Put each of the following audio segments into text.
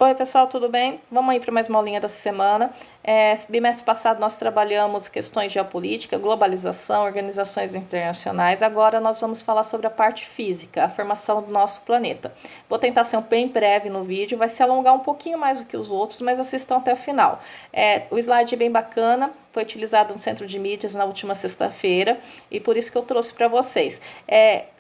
Oi pessoal, tudo bem? Vamos aí para mais uma aulinha dessa semana. Bimestre passado nós trabalhamos questões de geopolítica, globalização, organizações internacionais. Agora nós vamos falar sobre a parte física, a formação do nosso planeta. Vou tentar ser bem breve no vídeo, vai se alongar um pouquinho mais do que os outros, mas assistam até o final. O slide é bem bacana, foi utilizado no Centro de Mídias na última sexta-feira e por isso que eu trouxe para vocês.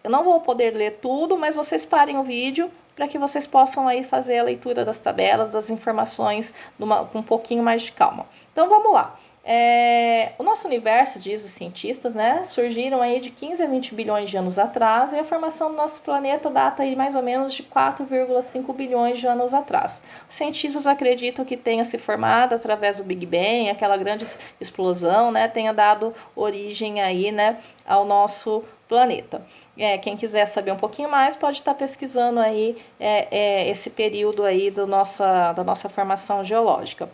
Eu não vou poder ler tudo, mas vocês parem o vídeo para que vocês possam aí fazer a leitura das tabelas, das informações com um pouquinho mais de calma. Então vamos lá. O nosso universo, diz os cientistas, né, surgiram aí de 15 a 20 bilhões de anos atrás e a formação do nosso planeta data aí mais ou menos de 4,5 bilhões de anos atrás. Os cientistas acreditam que tenha se formado através do Big Bang, aquela grande explosão, né, tenha dado origem aí, né, ao nosso planeta. Quem quiser saber um pouquinho mais pode estar pesquisando aí esse período aí da nossa formação geológica.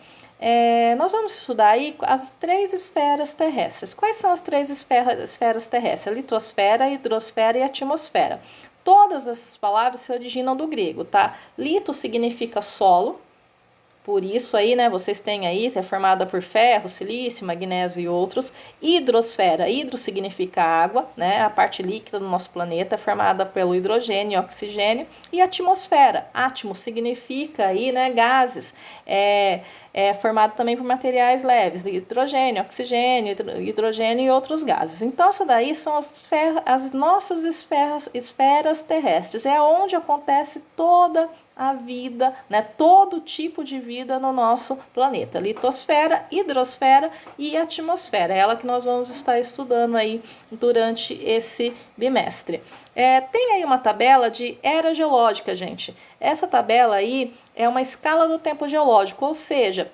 Nós vamos estudar aí as três esferas terrestres. Quais são as três esferas terrestres? A litosfera, a hidrosfera e a atmosfera. Todas essas palavras se originam do grego, tá? Lito significa solo. Por isso aí, né, vocês têm aí, é formada por ferro, silício, magnésio e outros. Hidrosfera, hidro significa água, né, a parte líquida do nosso planeta é formada pelo hidrogênio e oxigênio. E atmosfera, átomo significa aí, né, gases, é formado também por materiais leves, hidrogênio, oxigênio, hidrogênio e outros gases. Então, essa daí são as nossas esferas terrestres, é onde acontece toda a vida, né, todo tipo de vida no nosso planeta. Litosfera, hidrosfera e atmosfera. É ela que nós vamos estar estudando aí durante esse bimestre. Tem aí uma tabela de era geológica, gente. Essa tabela aí é uma escala do tempo geológico, ou seja,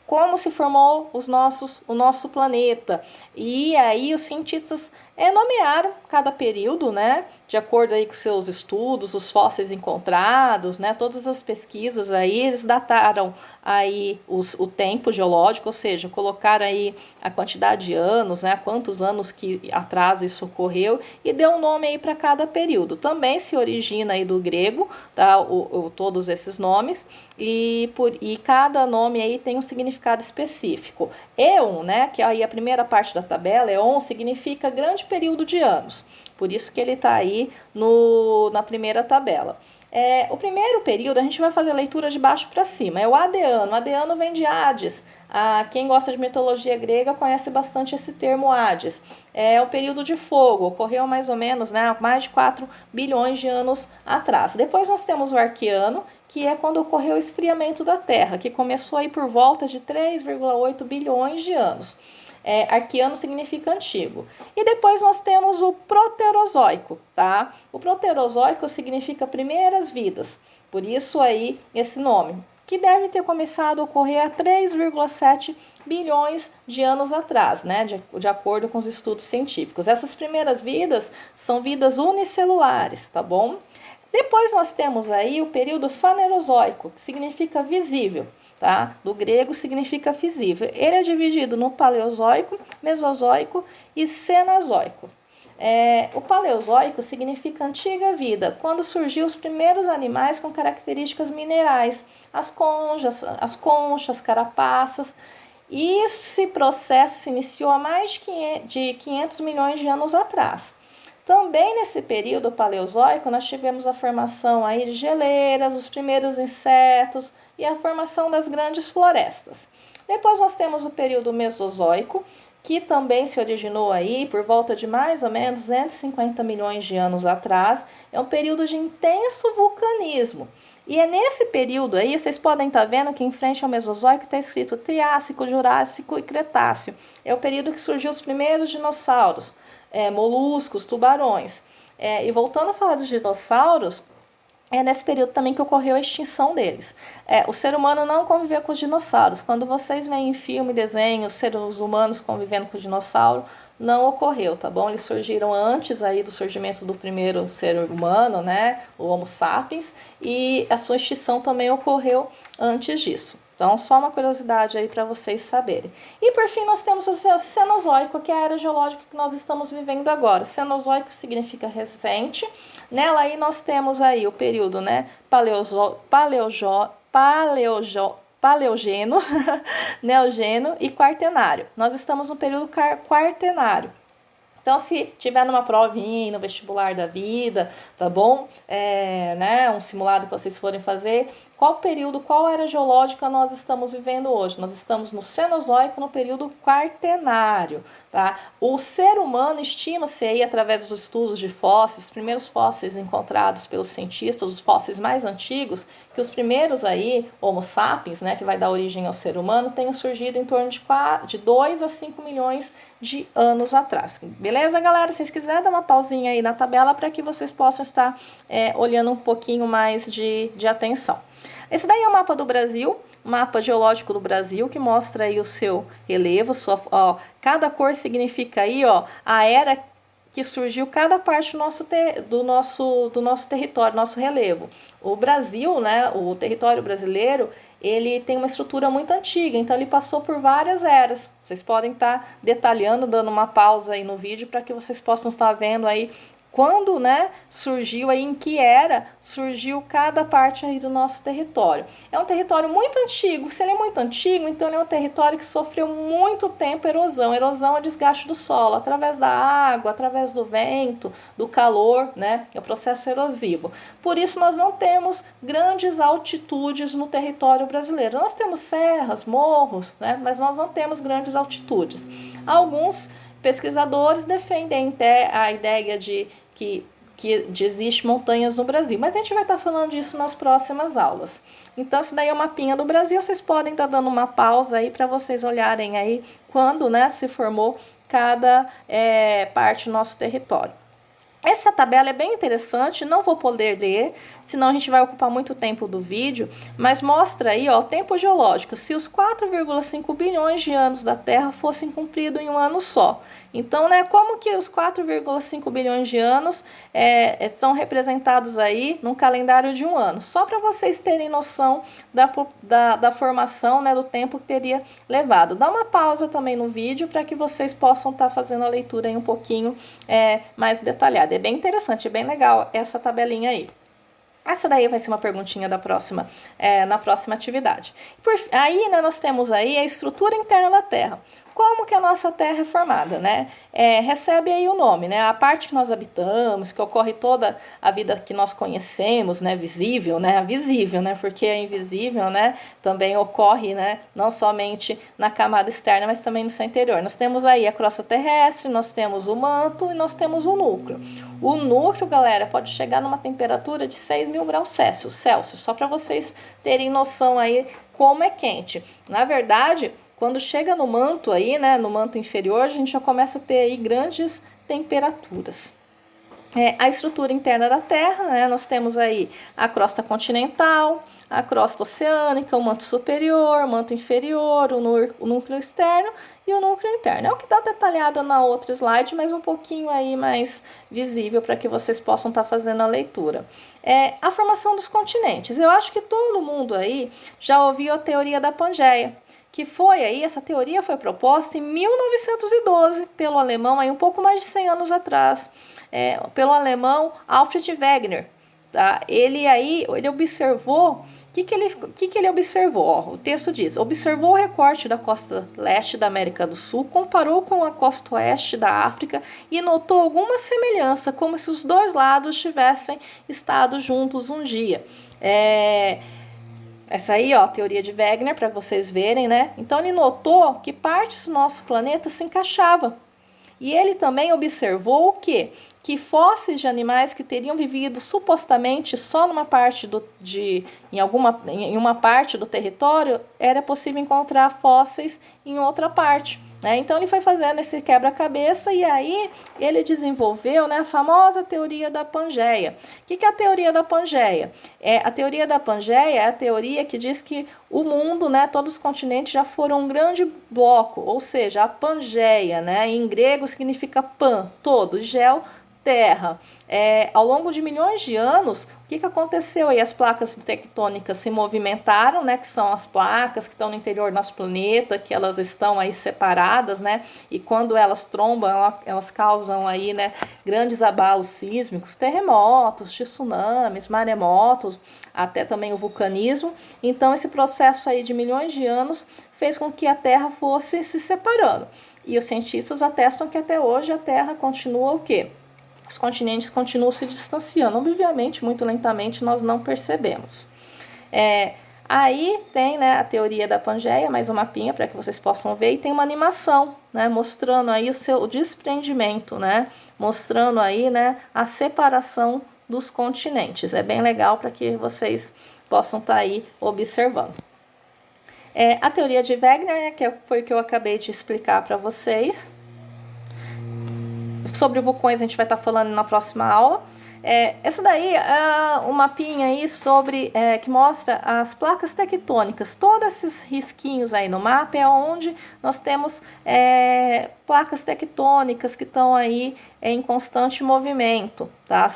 como se formou o nosso planeta. E aí os cientistas nomearam cada período, né, de acordo aí com seus estudos, os fósseis encontrados, né, todas as pesquisas aí, eles dataram aí o tempo geológico, ou seja, colocaram aí a quantidade de anos, né, quantos anos que atrás isso ocorreu e deu um nome aí para cada período. Também se origina aí do grego, tá, todos esses nomes, e cada nome aí tem um significado específico. Éon, né, que aí a primeira parte da tabela, éon significa grande período de anos. Por isso que ele está aí na primeira tabela. O primeiro período, a gente vai fazer a leitura de baixo para cima. É o Adeano. Adeano vem de Hades. Quem gosta de mitologia grega conhece bastante esse termo Hades. É o período de fogo, ocorreu mais ou menos, né, mais de 4 bilhões de anos atrás. Depois nós temos o Arqueano, que é quando ocorreu o esfriamento da Terra, que começou aí por volta de 3,8 bilhões de anos. Arqueano significa antigo. E depois nós temos o Proterozoico, tá? O Proterozoico significa primeiras vidas, por isso aí esse nome, que deve ter começado a ocorrer há 3,7 bilhões de anos atrás, né? De acordo com os estudos científicos. Essas primeiras vidas são vidas unicelulares, tá bom? Depois nós temos aí o período Fanerozoico, que significa visível. Tá? Do grego significa visível. Ele é dividido no Paleozoico, Mesozoico e Cenozoico. O Paleozoico significa antiga vida, quando surgiu os primeiros animais com características minerais, as conchas, carapaças. E esse processo se iniciou há mais de 500 milhões de anos atrás. Também nesse período paleozoico nós tivemos a formação aí de geleiras, os primeiros insetos e a formação das grandes florestas. Depois nós temos o período mesozoico, que também se originou aí por volta de mais ou menos 250 milhões de anos atrás. É um período de intenso vulcanismo. E é nesse período aí, vocês podem estar vendo que em frente ao Mesozoico está escrito Triássico, Jurássico e Cretáceo. É o período que surgiu os primeiros dinossauros. Moluscos, tubarões. E voltando a falar dos dinossauros, é nesse período também que ocorreu a extinção deles. O ser humano não conviveu com os dinossauros. Quando vocês veem em filme, desenho, os seres humanos convivendo com o dinossauro, não ocorreu, tá bom? Eles surgiram antes aí do surgimento do primeiro ser humano, né? O Homo sapiens, e a sua extinção também ocorreu antes disso. Então, só uma curiosidade aí para vocês saberem. E por fim, nós temos o Cenozoico, que é a era geológica que nós estamos vivendo agora. Cenozoico significa recente. Nela aí nós temos aí o período, né, Paleogeno, Neogeno e Quaternário. Nós estamos no período Quaternário. Então, se tiver numa provinha no vestibular da vida, tá bom? Né, um simulado que vocês forem fazer, qual período, qual era geológica nós estamos vivendo hoje? Nós estamos no Cenozoico, no período Quaternário, tá? O ser humano estima-se aí, através dos estudos de fósseis, os primeiros fósseis encontrados pelos cientistas, os fósseis mais antigos, que os primeiros aí, Homo sapiens, né, que vai dar origem ao ser humano, tenham surgido em torno de 2 a 5 milhões de anos atrás. Beleza, galera? Se vocês quiserem dar uma pausinha aí na tabela para que vocês possam estar olhando um pouquinho mais de atenção. Esse daí é o mapa do Brasil, mapa geológico do Brasil, que mostra aí o seu relevo. Cada cor significa aí, a era que surgiu cada parte do nosso território, nosso relevo. O Brasil, né, o território brasileiro, ele tem uma estrutura muito antiga, então ele passou por várias eras. Vocês podem estar detalhando, dando uma pausa aí no vídeo para que vocês possam estar vendo aí quando, né, surgiu aí, em que era surgiu cada parte aí do nosso território. É um território muito antigo. Se ele é muito antigo, então ele é um território que sofreu muito tempo erosão. Erosão é desgaste do solo, através da água, através do vento, do calor, né, é o processo erosivo. Por isso nós não temos grandes altitudes no território brasileiro. Nós temos serras, morros, né, mas nós não temos grandes altitudes. Alguns pesquisadores defendem até a ideia de que existe montanhas no Brasil, mas a gente vai estar falando disso nas próximas aulas. Então, isso daí é o mapinha do Brasil, vocês podem estar dando uma pausa aí para vocês olharem aí quando, né, se formou cada parte do nosso território. Essa tabela é bem interessante, não vou poder ler, senão a gente vai ocupar muito tempo do vídeo, mas mostra aí, o tempo geológico, se os 4,5 bilhões de anos da Terra fossem cumpridos em um ano só. Então, né, como que os 4,5 bilhões de anos são representados aí num calendário de um ano? Só para vocês terem noção da formação, né, do tempo que teria levado. Dá uma pausa também no vídeo para que vocês possam estar fazendo a leitura aí um pouquinho mais detalhada. É bem interessante, é bem legal essa tabelinha aí. Essa daí vai ser uma perguntinha na próxima atividade. Aí, né, nós temos aí a estrutura interna da Terra. Como que a nossa Terra é formada, né? Recebe aí o nome, né? A parte que nós habitamos, que ocorre toda a vida que nós conhecemos, né? Visível, né? Visível, né? Porque é invisível, né? Também ocorre, né? Não somente na camada externa, mas também no seu interior. Nós temos aí a crosta terrestre, nós temos o manto e nós temos o núcleo. O núcleo, galera, pode chegar numa temperatura de 6.000 graus Celsius, só para vocês terem noção aí como é quente. Na verdade, quando chega no manto aí, né, no manto inferior, a gente já começa a ter aí grandes temperaturas. A estrutura interna da Terra, né, nós temos aí a crosta continental, a crosta oceânica, o manto superior, o manto inferior, o núcleo externo e o núcleo interno. É o que está detalhado na outra slide, mas um pouquinho aí mais visível para que vocês possam estar fazendo a leitura. A formação dos continentes. Eu acho que todo mundo aí já ouviu a teoria da Pangeia, que foi aí, essa teoria foi proposta em 1912 pelo alemão, aí um pouco mais de 100 anos atrás, pelo alemão Alfred Wegener. Tá? Ele observou, o que ele observou? O texto diz, observou o recorte da costa leste da América do Sul, comparou com a costa oeste da África e notou alguma semelhança, como se os dois lados tivessem estado juntos um dia. Essa aí, a teoria de Wegener, para vocês verem, né? Então, ele notou que partes do nosso planeta se encaixavam. E ele também observou o quê? Que fósseis de animais que teriam vivido supostamente só numa parte em uma parte do território, era possível encontrar fósseis em outra parte. Então, ele foi fazendo esse quebra-cabeça e aí ele desenvolveu, né, a famosa teoria da Pangeia. O que é a teoria da Pangeia? A teoria da Pangeia é a teoria que diz que o mundo, né, todos os continentes já foram um grande bloco, ou seja, a Pangeia, né, em grego significa pan, todo, gel, Terra. Ao longo de milhões de anos, o que aconteceu aí? As placas tectônicas se movimentaram, né, que são as placas que estão no interior do nosso planeta, que elas estão aí separadas, né, e quando elas trombam, elas causam aí, né, grandes abalos sísmicos, terremotos, tsunamis, maremotos, até também o vulcanismo. Então, esse processo aí de milhões de anos fez com que a Terra fosse se separando. E os cientistas atestam que até hoje a Terra continua o quê? Os continentes continuam se distanciando. Obviamente, muito lentamente, nós não percebemos. Aí tem, né, a teoria da Pangeia, mais um mapinha para que vocês possam ver, e tem uma animação, né, mostrando aí o desprendimento, né, mostrando aí, né, a separação dos continentes. É bem legal para que vocês possam estar aí observando. A teoria de Wegener, né, que foi o que eu acabei de explicar para vocês. Sobre vulcões a gente vai estar falando na próxima aula. Essa daí é um mapinha aí sobre, que mostra as placas tectônicas. Todos esses risquinhos aí no mapa é onde nós temos placas tectônicas que estão aí em constante movimento. Tá?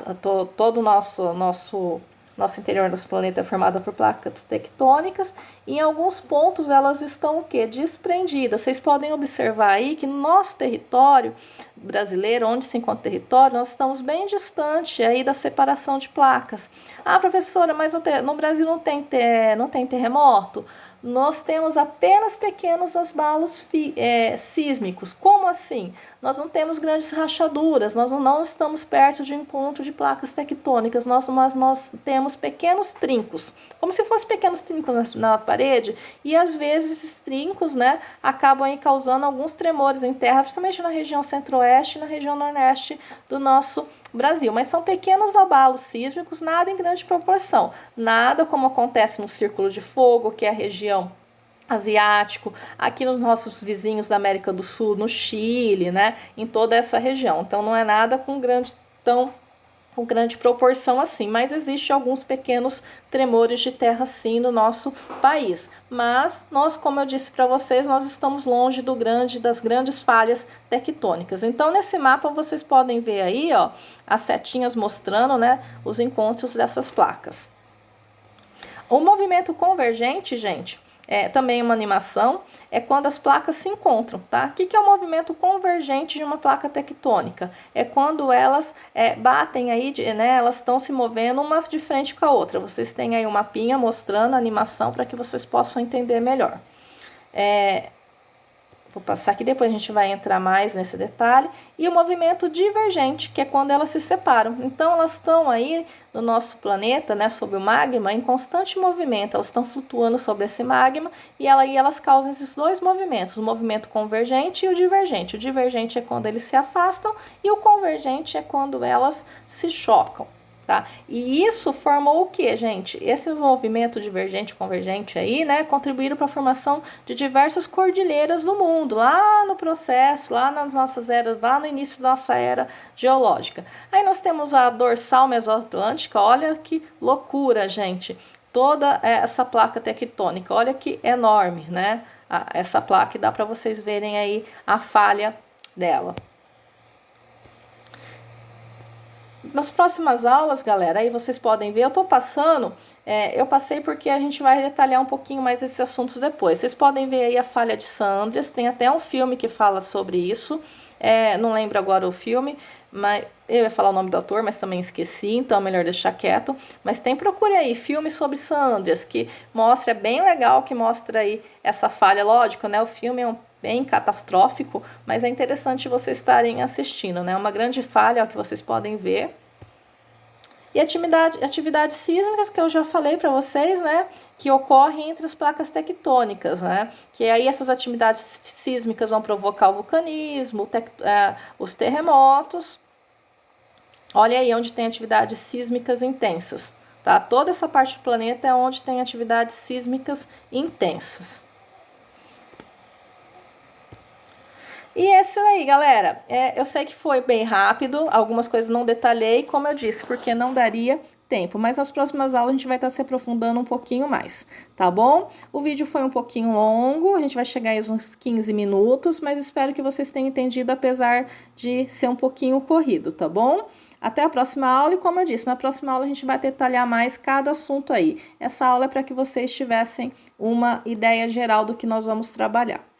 Todo o nosso interior do planeta é formado por placas tectônicas e em alguns pontos elas estão o quê? Desprendidas. Vocês podem observar aí que no nosso território brasileiro, onde se encontra o território, nós estamos bem distante aí da separação de placas. Ah, professora, mas no Brasil não tem terremoto? Nós temos apenas pequenos abalos sísmicos. Como assim? Nós não temos grandes rachaduras, nós não estamos perto de encontro de placas tectônicas, mas nós temos pequenos trincos, como se fossem pequenos trincos na parede, e às vezes esses trincos, né, acabam aí causando alguns tremores em terra, principalmente na região centro-oeste e na região nordeste do nosso Brasil, mas são pequenos abalos sísmicos, nada em grande proporção, nada como acontece no Círculo de Fogo, que é a região asiático, aqui nos nossos vizinhos da América do Sul, no Chile, né, em toda essa região. Então não é nada com grande proporção assim, mas existe alguns pequenos tremores de terra sim no nosso país. Mas nós, como eu disse para vocês, nós estamos longe das grandes falhas tectônicas. Então nesse mapa vocês podem ver aí, ó, as setinhas mostrando, né, os encontros dessas placas. O movimento convergente, gente, também uma animação, é quando as placas se encontram, tá? O que é o movimento convergente de uma placa tectônica? É quando elas batem aí, né? Elas estão se movendo uma de frente com a outra. Vocês têm aí um mapinha mostrando a animação para que vocês possam entender melhor. Vou passar aqui, depois a gente vai entrar mais nesse detalhe. E o movimento divergente, que é quando elas se separam. Então, elas estão aí no nosso planeta, né, sob o magma, em constante movimento. Elas estão flutuando sobre esse magma e elas causam esses dois movimentos, o movimento convergente e o divergente. O divergente é quando eles se afastam e o convergente é quando elas se chocam. Tá? E isso formou o que, gente? Esse movimento divergente e convergente aí, né, contribuíram para a formação de diversas cordilheiras no mundo, lá no processo, lá nas nossas eras, lá no início da nossa era geológica. Aí nós temos a dorsal mesoatlântica, olha que loucura, gente. Toda essa placa tectônica, olha que enorme, né? Essa placa, dá para vocês verem aí a falha dela. Nas próximas aulas, galera, aí vocês podem ver, eu passei porque a gente vai detalhar um pouquinho mais esses assuntos depois. Vocês podem ver aí a falha de San Andreas, tem até um filme que fala sobre isso, não lembro agora o filme, mas eu ia falar o nome do autor, mas também esqueci, então é melhor deixar quieto. Mas procure aí, filme sobre San Andreas, que mostra, bem legal, que mostra aí essa falha, lógico, né, o filme é bem catastrófico, mas é interessante vocês estarem assistindo, né? Uma grande falha, ó, que vocês podem ver. E atividades sísmicas que eu já falei para vocês, né? Que ocorrem entre as placas tectônicas, né? Que aí essas atividades sísmicas vão provocar o vulcanismo, os terremotos. Olha aí onde tem atividades sísmicas intensas, tá? Toda essa parte do planeta é onde tem atividades sísmicas intensas. E é isso aí, galera. Eu sei que foi bem rápido, algumas coisas não detalhei, como eu disse, porque não daria tempo, mas nas próximas aulas a gente vai estar se aprofundando um pouquinho mais, tá bom? O vídeo foi um pouquinho longo, a gente vai chegar aí uns 15 minutos, mas espero que vocês tenham entendido, apesar de ser um pouquinho corrido, tá bom? Até a próxima aula e, como eu disse, na próxima aula a gente vai detalhar mais cada assunto aí. Essa aula é para que vocês tivessem uma ideia geral do que nós vamos trabalhar.